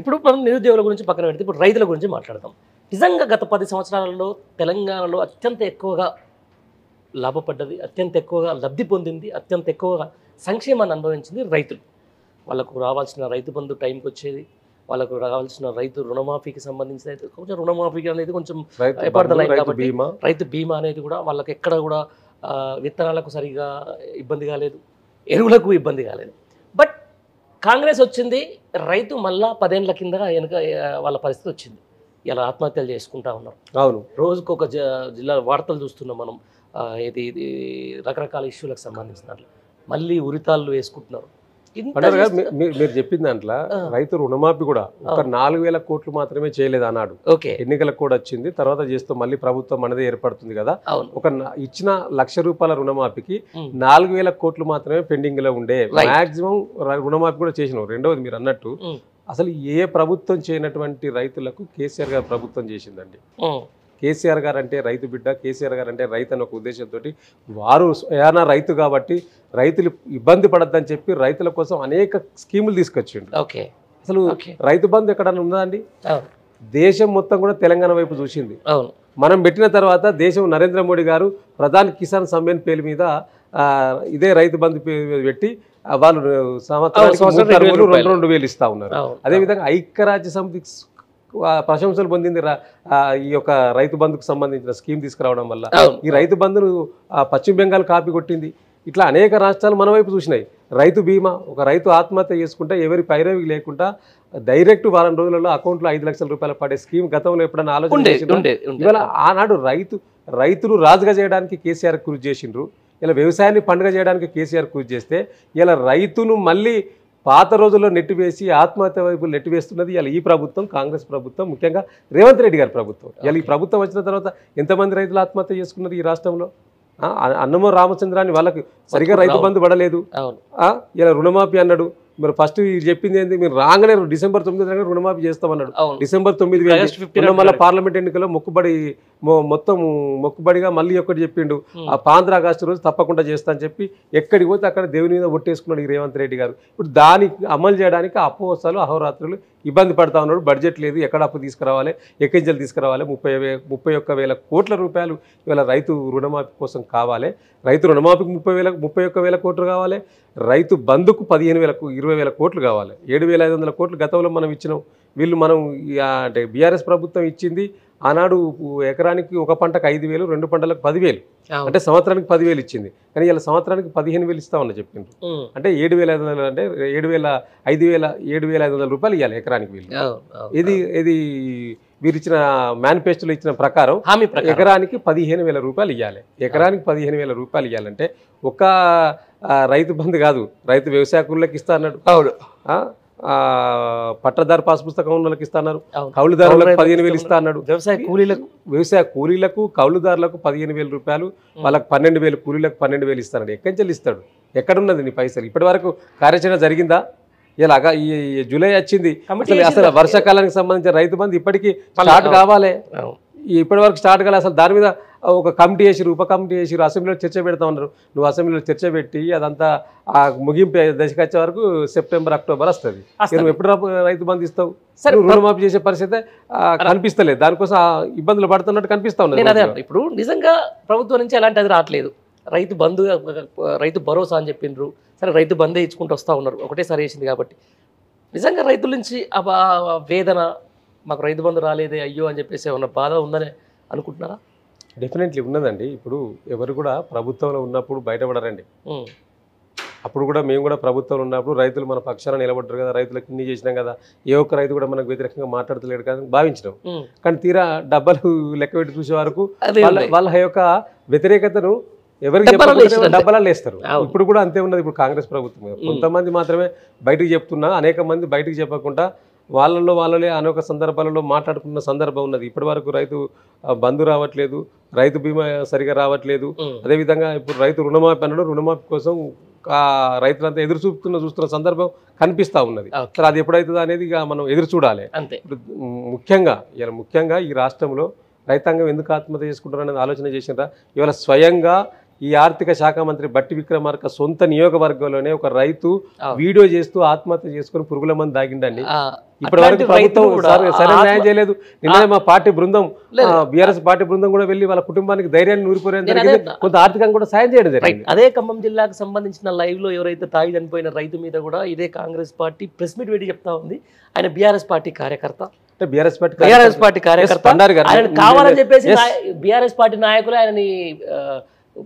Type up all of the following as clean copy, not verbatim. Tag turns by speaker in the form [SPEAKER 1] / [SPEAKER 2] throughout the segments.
[SPEAKER 1] ఇప్పుడు మనం నిరుద్యోగుల గురించి పక్కన పెడితే ఇప్పుడు రైతుల గురించి మాట్లాడదాం. నిజంగా గత 10 సంవత్సరాలలో తెలంగాణలో అత్యంత ఎక్కువగా లాభపడ్డది, అత్యంత ఎక్కువగా లబ్ధి పొందింది, అత్యంత ఎక్కువగా సంక్షేమాన్ని అనుభవించింది రైతులు. వాళ్ళకు రావాల్సిన రైతు బంధు టైంకి వచ్చేది, వాళ్ళకు రావాల్సిన రైతు రుణమాఫీకి సంబంధించిన కొంచెం రుణమాఫీకి అనేది కొంచెం ఎప్పటిదలైంది కాబట్టి రైతు బీమా అనేది కూడా వాళ్ళకి ఎక్కడ కూడా విత్తనాలకు సరిగా ఇబ్బంది కాలేదు, ఎరువులకు ఇబ్బంది కాలేదు. బట్ కాంగ్రెస్ వచ్చింది, రైతు మళ్ళా 10 ఏళ్ల కింద వెనుక వాళ్ళ పరిస్థితి వచ్చింది. ఇలా ఆత్మహత్యలు చేసుకుంటా ఉన్నారు.
[SPEAKER 2] అవును,
[SPEAKER 1] రోజుకు ఒక జిల్లా వార్తలు చూస్తున్నాం మనం. ఇది రకరకాల ఇష్యూలకు సంబంధించినట్లు మళ్ళీ ఉరితాళ్ళు వేసుకుంటున్నారు.
[SPEAKER 2] మీరు చెప్పిన దాంట్లో రైతు రుణమాఫీ కూడా ఒక 4,000 కోట్లు మాత్రమే చేయలేదు అన్నాడు. ఎన్నికలకు కూడా వచ్చింది, తర్వాత చేస్తూ మళ్ళీ ప్రభుత్వం అనేది ఏర్పడుతుంది కదా. ఒక ఇచ్చిన ₹1,00,000 రుణమాఫీకి 4,000 కోట్లు మాత్రమే పెండింగ్ లో ఉండే. మాక్సిమం రుణమాఫీ కూడా చేసినాం. రెండవది మీరు అన్నట్టు అసలు ఏ ప్రభుత్వం చేయనటువంటి రైతులకు కేసీఆర్ గారు ప్రభుత్వం చేసిందండి. కేసీఆర్ గారు అంటే రైతు బిడ్డ, కేసీఆర్ గారు అంటే రైతు అనే ఒక ఉద్దేశంతో వారు స్వయానా రైతు కాబట్టి రైతులు ఇబ్బంది పడద్దని చెప్పి రైతుల కోసం అనేక స్కీములు తీసుకొచ్చిండు. అసలు రైతు బంధు ఎక్కడన్నా ఉందా అండి? దేశం మొత్తం కూడా తెలంగాణ వైపు చూసింది. మనం పెట్టిన తర్వాత దేశం నరేంద్ర మోడీ గారు ప్రధాన్ కిసాన్ సమ్మాన్ పేరు మీద ఇదే రైతు బంధు పెట్టి వాళ్ళు సంవత్సరానికి 2,000 ఇస్తా ఉన్నారు. అదేవిధంగా ఐక్యరాజ్య సమితి ప్రశంసలు పొందింది ఈ యొక్క రైతు బంధుకు సంబంధించిన స్కీమ్ తీసుకురావడం వల్ల. ఈ రైతు బంధును పశ్చిమ బెంగాల్ కాపీ కొట్టింది. ఇట్లా అనేక రాష్ట్రాలు మన వైపు చూసినాయి. రైతు బీమా, ఒక రైతు ఆత్మహత్య చేసుకుంటే ఎవరి పైరవి లేకుండా డైరెక్ట్ వారం రోజులలో అకౌంట్లో ₹5 లక్షల పడే స్కీమ్ గతంలో ఎప్పుడైనా ఆలోచన చేసిండ్రు? ఇవాళ ఆనాడు రైతులు రాజుగా చేయడానికి కేసీఆర్ కృషి చేసిండ్రు. ఇలా వ్యవసాయాన్ని పండుగ చేయడానికి కేసీఆర్ కృషి చేస్తే ఇలా రైతును మళ్ళీ పాత రోజుల్లో నెట్టివేసి ఆత్మహత్య వైపు నెట్టివేస్తున్నది ఇలా ఈ ప్రభుత్వం, కాంగ్రెస్ ప్రభుత్వం, ముఖ్యంగా రేవంత్ రెడ్డి గారి ప్రభుత్వం. ఇలా ఈ ప్రభుత్వం వచ్చిన తర్వాత ఎంతమంది రైతులు ఆత్మహత్య చేసుకున్నారు ఈ రాష్ట్రంలో? అన్నమో రామచంద్రాన్ని వాళ్ళకి సరిగా రైతు బంధు పడలేదు. ఇలా రుణమాఫీ అన్నాడు. మరి ఫస్ట్ చెప్పింది ఏంటి? మీరు రాగానే డిసెంబర్ 9 రుణమాఫీ చేస్తామన్నాడు. డిసెంబర్ 9 మళ్ళీ పార్లమెంట్ ఎన్నికల్లో మొక్కుబడిగా మళ్ళీ ఒకటి చెప్పిండు. ఆ 15 ఆగస్టు రోజు తప్పకుండా చేస్తా అని చెప్పి ఎక్కడికి పోతే అక్కడ దేవుని మీద ఒట్టేసుకున్నాడు ఈ రేవంత్ రెడ్డి గారు. ఇప్పుడు దానికి అమలు చేయడానికి అపోహసాలు అహోరాత్రులు ఇబ్బంది పడతా ఉన్నాడు. బడ్జెట్ లేదు, ఎక్కడ అప్పు తీసుకురావాలి, ఎక్కించలు తీసుకురావాలి. 31,000 కోట్ల రూపాయలు ఇవాళ రైతు రుణమాఫీ కోసం కావాలి. రైతు రుణమాఫీకి 31,000 కోట్లు కావాలి. రైతు బంధుకు 20,000 కోట్లు కావాలి. 7,500 కోట్లు గతంలో మనం ఇచ్చినాం. మనం అంటే బీఆర్ఎస్ ప్రభుత్వం ఇచ్చింది ఆనాడు ఎకరానికి ఒక పంటకు 5,000, 2 పంటలకు 10,000, అంటే సంవత్సరానికి 10,000 ఇచ్చింది. కానీ ఇలా సంవత్సరానికి 15,000 ఇస్తామని చెప్పిండ్రు. అంటే 7,500 అంటే 7,500 రూపాయలు ఇవ్వాలి ఎకరానికి వీళ్ళు. ఇది వీరు ఇచ్చిన మేనిఫెస్టోలో ఇచ్చిన ప్రకారం ఎకరానికి 15,000 రూపాయలు ఇవ్వాలి. ఎకరానికి 15,000 రూపాయలు ఇవ్వాలంటే ఒక రైతు బంధు కాదు, రైతు వ్యవసాయ కూలీలకు ఇస్తా అన్నాడు. పట్టదారు పాస్ పుస్తకం ఉన్నోళ్ళకి ఇస్తా అన్నారు. కౌలుదారులకు 15,000 ఇస్తా అన్నాడు. వ్యవసాయ కూలీలకు కౌలుదారులకు 15,000 రూపాయలు, వాళ్ళకి 12,000, కూలీలకు 12,000 ఇస్తాడు. ఎక్కడి నుంచి ఇస్తాడు? ఎక్కడున్నది నీ పైసలు? ఇప్పటి వరకు కార్యాచరణ జరిగిందా? ఇలాగా ఈ జూలై వచ్చింది, అసలు వర్షాకాలానికి సంబంధించిన రైతు బంధు ఇప్పటికీ స్టార్ట్ కావాలి. ఇప్పటి వరకు స్టార్ట్ కావాలి. అసలు దాని మీద ఒక కమిటీ వేసిరు, ఉప కమిటీ వేసిరు, అసెంబ్లీలో చర్చ పెడతా ఉన్నారు. నువ్వు అసెంబ్లీలో చర్చ పెట్టి అదంతా ఆ ముగింపు దశకు వచ్చే వరకు సెప్టెంబర్, అక్టోబర్ వస్తుంది. నువ్వు ఎప్పుడు రైతు బంధు ఇస్తావు? రుణమాఫీ చేసే పరిస్థితి కనిపిస్తలేదు. దానికోసం ఇబ్బందులు పడుతున్నట్టు కనిపిస్తా ఉన్నది.
[SPEAKER 1] ఇప్పుడు నిజంగా ప్రభుత్వం నుంచి ఎలాంటి అది రావట్లేదు. రైతు బంధు, రైతు భరోసా అని చెప్పిండ్రు. సరే రైతు బంధే ఇచ్చుకుంటూ వస్తూ ఉన్నారు, ఒకటేసారి వేసింది కాబట్టి. నిజంగా రైతుల నుంచి ఆ వేదన, మాకు రైతు బంధు రాలేదే అయ్యో అని చెప్పేసి ఏమన్నా బాధ ఉందని అనుకుంటున్నారా?
[SPEAKER 2] డెఫినెట్లీ ఉన్నదండి. ఇప్పుడు ఎవరు కూడా ప్రభుత్వంలో ఉన్నప్పుడు బయటపడరండి. అప్పుడు కూడా మేము కూడా ప్రభుత్వంలో ఉన్నప్పుడు రైతులు మన పక్షాన నిలబడ్డారు కదా, రైతులకు ఇన్ని చేసినాం కదా, ఏ ఒక్క రైతు కూడా మనకు వ్యతిరేకంగా మాట్లాడతలేడు కదా భావించినాం. కానీ తీరా డబ్బలు లెక్క పెట్టి చూసే వరకు వాళ్ళ యొక్క వ్యతిరేకతను ఎవరికి డబ్బలాలు వేస్తారు. ఇప్పుడు కూడా అంతే ఉన్నది. ఇప్పుడు కాంగ్రెస్ ప్రభుత్వం కొంతమంది మాత్రమే బయటకు చెప్తున్నా, అనేక మంది బయటకు చెప్పకుండా వాళ్ళే అనేక సందర్భాలలో మాట్లాడుకున్న సందర్భం ఉన్నది. ఇప్పటి వరకు రైతు బంధు రావట్లేదు, రైతు బీమా సరిగా రావట్లేదు. అదేవిధంగా ఇప్పుడు రైతు రుణమాఫీ అన్నాడు, రుణమాఫీ కోసం రైతులంతా ఎదురు చూస్తున్న సందర్భం కనిపిస్తూ ఉన్నది. సరే అది ఎప్పుడైతుందో అనేది ఇక మనం ఎదురు చూడాలి. ముఖ్యంగా ఈ రాష్ట్రంలో రైతాంగం ఎందుకు ఆత్మహత్య చేసుకుంటారు అనేది ఆలోచన చేసినారా? ఇవాళ స్వయంగా ఈ ఆర్థిక శాఖ మంత్రి బట్టి విక్రమార్క సొంత నియోజకవర్గంలోనే ఒక రైతు వీడియో చేస్తూ ఆత్మహత్య చేసుకుని పురుగుల మంది దాగిండండి. ఇప్పటి వరకు ప్రభుత్వం సరైన న్యాయం చేయలేదు. నిన్న మా పార్టీ బృందం బీఆర్ఎస్ పార్టీ బృందం కూడా వెళ్ళి వాళ్ళ కుటుంబానికి ధైర్యాన్ని నూరిపోయడం జరిగింది, కొంత ఆర్థికంగా కూడా సాయం చేయడం జరిగింది.
[SPEAKER 1] అదే ఖమ్మం జిల్లాకు సంబంధించిన లైవ్ లో ఎవరైతే తాగి చనిపోయిన రైతు మీద కూడా ఇదే కాంగ్రెస్ పార్టీ ప్రెస్ మీట్ పెట్టి చెప్తా ఉంది. ఆయన బీఆర్ఎస్ పార్టీ కార్యకర్త,
[SPEAKER 2] బీఆర్ఎస్
[SPEAKER 1] పార్టీ కార్యకర్త ఆయన కావాలని చెప్పేసి బీఆర్ఎస్ పార్టీ నాయకులు ఆయనని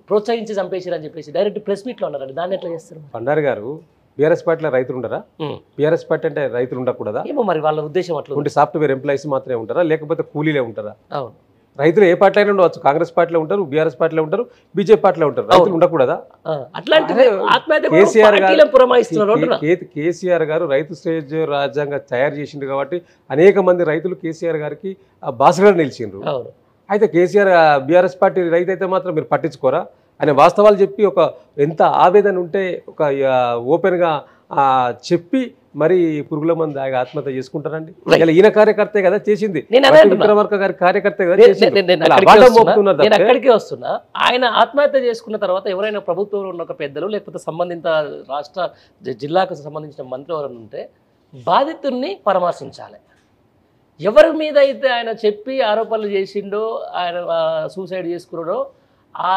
[SPEAKER 1] ప్రోత్సహించి చంపేసారని చెప్పేసి డైరెక్ట్ ప్రెస్ మీట్ లో ఉన్నారండి. దాన్ని ఎట్లా చేస్తారు?
[SPEAKER 2] బండారు గారు బీఆర్ఎస్ పార్టీలో రైతులు ఉండరా? బీఆర్ఎస్ పార్టీ అంటే రైతులు ఉండకూడదా?
[SPEAKER 1] ఏమో మరి వాళ్ళ ఉద్దేశం అట్లా
[SPEAKER 2] ఉంటే సాఫ్ట్వేర్ ఎంప్లాయీస్ మాత్రమే ఉంటారా, లేకపోతే కూలీలే ఉంటారా?
[SPEAKER 1] అవును,
[SPEAKER 2] రైతులు ఏ పార్టీ అయినా ఉండవచ్చు. కాంగ్రెస్ పార్టీలో ఉంటారు, బీఆర్ఎస్ పార్టీలో ఉంటారు, బీజేపీ పార్టీలో ఉంటారు. రైతులు ఉండకూడదా? కేసీఆర్ గారు రైతు స్టేజ్ రాజ్యాంగం తయారు చేసిండు కాబట్టి అనేక మంది రైతులు కేసీఆర్ గారికి బాసగా నిలిచిండ్రు. అయితే కేసీఆర్ బీఆర్ఎస్ పార్టీ రైతు అయితే మాత్రం మీరు పట్టించుకోరా అనే వాస్తవాలు చెప్పి ఒక ఎంత ఆవేదన ఉంటే ఒక ఓపెన్గా చెప్పి మరి పురుగుల మంది ఆత్మహత్య చేసుకుంటారండి. ఈయన కార్యకర్తే కదా చేసింది, విక్రమార్క గారి కార్యకర్తే కదా చేసింది.
[SPEAKER 1] నేను అక్కడికే వస్తున్నా. ఆయన ఆత్మహత్య చేసుకున్న తర్వాత ఎవరైనా ప్రభుత్వంలో ఉన్న ఒక పెద్దలు లేకపోతే సంబంధిత రాష్ట్ర జిల్లాకు సంబంధించిన మంత్రి ఎవరైనా ఉంటే బాధితుల్ని పరామర్శించాలి. ఎవరి మీద అయితే ఆయన చెప్పి ఆరోపణలు చేసిండో, ఆయన సూసైడ్ చేసుకున్నాడో ఆ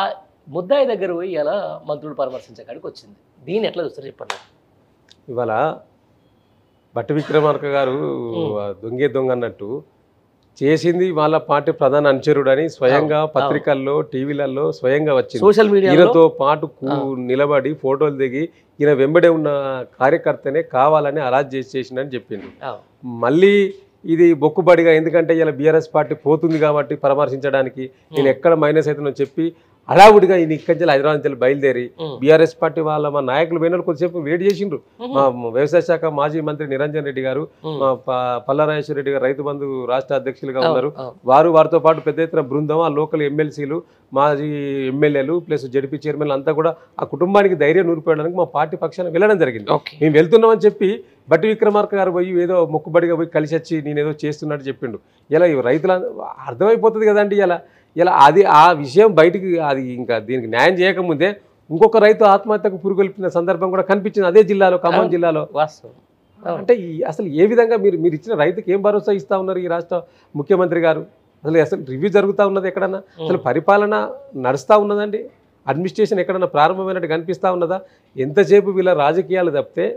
[SPEAKER 1] ముద్దాయి దగ్గర పోయి ఇలా మంత్రులు పరామర్శించడానికి వచ్చింది. దీన్ని ఎట్లా చూస్తారు చెప్పండి?
[SPEAKER 2] ఇవాళ బట్టి విక్రమార్క గారు దొంగ అన్నట్టు చేసింది వాళ్ళ పార్టీ ప్రధాన అనుచరుడు అని స్వయంగా పత్రికల్లో టీవీలలో స్వయంగా వచ్చింది.
[SPEAKER 1] సోషల్ మీడియా
[SPEAKER 2] ఈయనతో పాటు నిలబడి ఫోటోలు దిగి ఈయన వెంబడే ఉన్న కార్యకర్తనే కావాలని అలా చేసిందని చెప్పిండు. మళ్ళీ ఇది బొక్కుబడిగా, ఎందుకంటే ఇలా బీఆర్ఎస్ పార్టీ పోతుంది కాబట్టి పరామర్శించడానికి నేను ఎక్కడ మైనస్ అవుతుందని చెప్పి హడావుడిగా ఈయన ఇక్కడి నుంచి హైదరాబాద్ నుంచి బయలుదేరి బీఆర్ఎస్ పార్టీ వాళ్ళ మా నాయకులు పోయిన కొద్దిసేపు వేడి చేసిండ్రు. మా వ్యవసాయ శాఖ మాజీ మంత్రి నిరంజన్ రెడ్డి గారు, మా పల్లారాజేశ్వర రెడ్డి గారు రైతు బంధు రాష్ట్ర అధ్యక్షులుగా ఉన్నారు. వారితో పాటు పెద్ద ఎత్తున బృందం, ఆ లోకల్ ఎమ్మెల్సీలు, మాజీ ఎమ్మెల్యేలు ప్లస్ జడ్పీ చైర్మన్లు అంతా కూడా ఆ కుటుంబానికి ధైర్యం నూరిపోయడానికి మా పార్టీ పక్షాన వెళ్ళడం జరిగింది. మేము వెళ్తున్నామని చెప్పి బట్టి విక్రమార్క గారు పోయి ఏదో మొక్కుబడిగా పోయి కలిసి వచ్చి నేనేదో చేస్తున్నట్టు చెప్పిండు. ఇలా రైతుల అర్థమైపోతుంది కదండి. ఇలా అది ఆ విషయం బయటికి అది ఇంకా దీనికి న్యాయం చేయకముందే ఇంకొక రైతు ఆత్మహత్యకు పురుగొల్పిన సందర్భం కూడా కనిపించింది అదే జిల్లాలో, ఖమ్మం జిల్లాలో. అంటే అసలు ఏ విధంగా మీరు ఇచ్చిన రైతుకి ఏం భరోసా ఇస్తా ఉన్నారు ఈ రాష్ట్ర ముఖ్యమంత్రి గారు? అసలు రివ్యూ జరుగుతూ ఉన్నది ఎక్కడన్నా? అసలు పరిపాలన నడుస్తూ ఉన్నదండి? అడ్మినిస్ట్రేషన్ ఎక్కడన్నా ప్రారంభమైనట్టు కనిపిస్తూ ఉన్నదా? ఎంతసేపు వీళ్ళ రాజకీయాలు తప్పితే,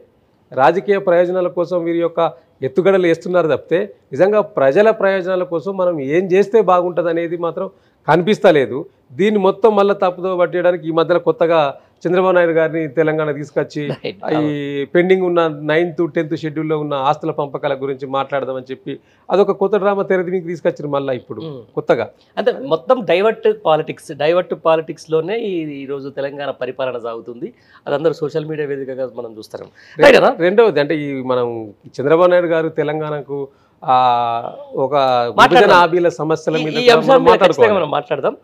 [SPEAKER 2] రాజకీయ ప్రయోజనాల కోసం వీరి యొక్క ఎత్తుగడలు వేస్తున్నారు తప్పితే నిజంగా ప్రజల ప్రయోజనాల కోసం మనం ఏం చేస్తే బాగుంటుంది అనేది మాత్రం కనిపిస్తలేదు. దీన్ని మొత్తం మళ్ళీ తప్పుదో పట్టేయడానికి ఈ మధ్యలో కొత్తగా చంద్రబాబు నాయుడు గారిని తెలంగాణ తీసుకొచ్చి ఈ పెండింగ్ ఉన్న 9th 10th షెడ్యూల్లో ఉన్న ఆస్తుల పంపకాల గురించి మాట్లాడదామని చెప్పి అదొక కొత్త డ్రామా తెరదీనికి తీసుకొచ్చారు మళ్ళీ ఇప్పుడు కొత్తగా.
[SPEAKER 1] అంటే మొత్తం డైవర్ట్ పాలిటిక్స్లోనే ఈరోజు తెలంగాణ పరిపాలన సాగుతుంది. అదందరూ సోషల్ మీడియా వేదికగా మనం చూస్తాం.
[SPEAKER 2] రెండవది అంటే ఈ మనం చంద్రబాబు నాయుడు గారు తెలంగాణకు ఒక విభజన హామీల సమస్యల మీద
[SPEAKER 1] మాట్లాడదాం.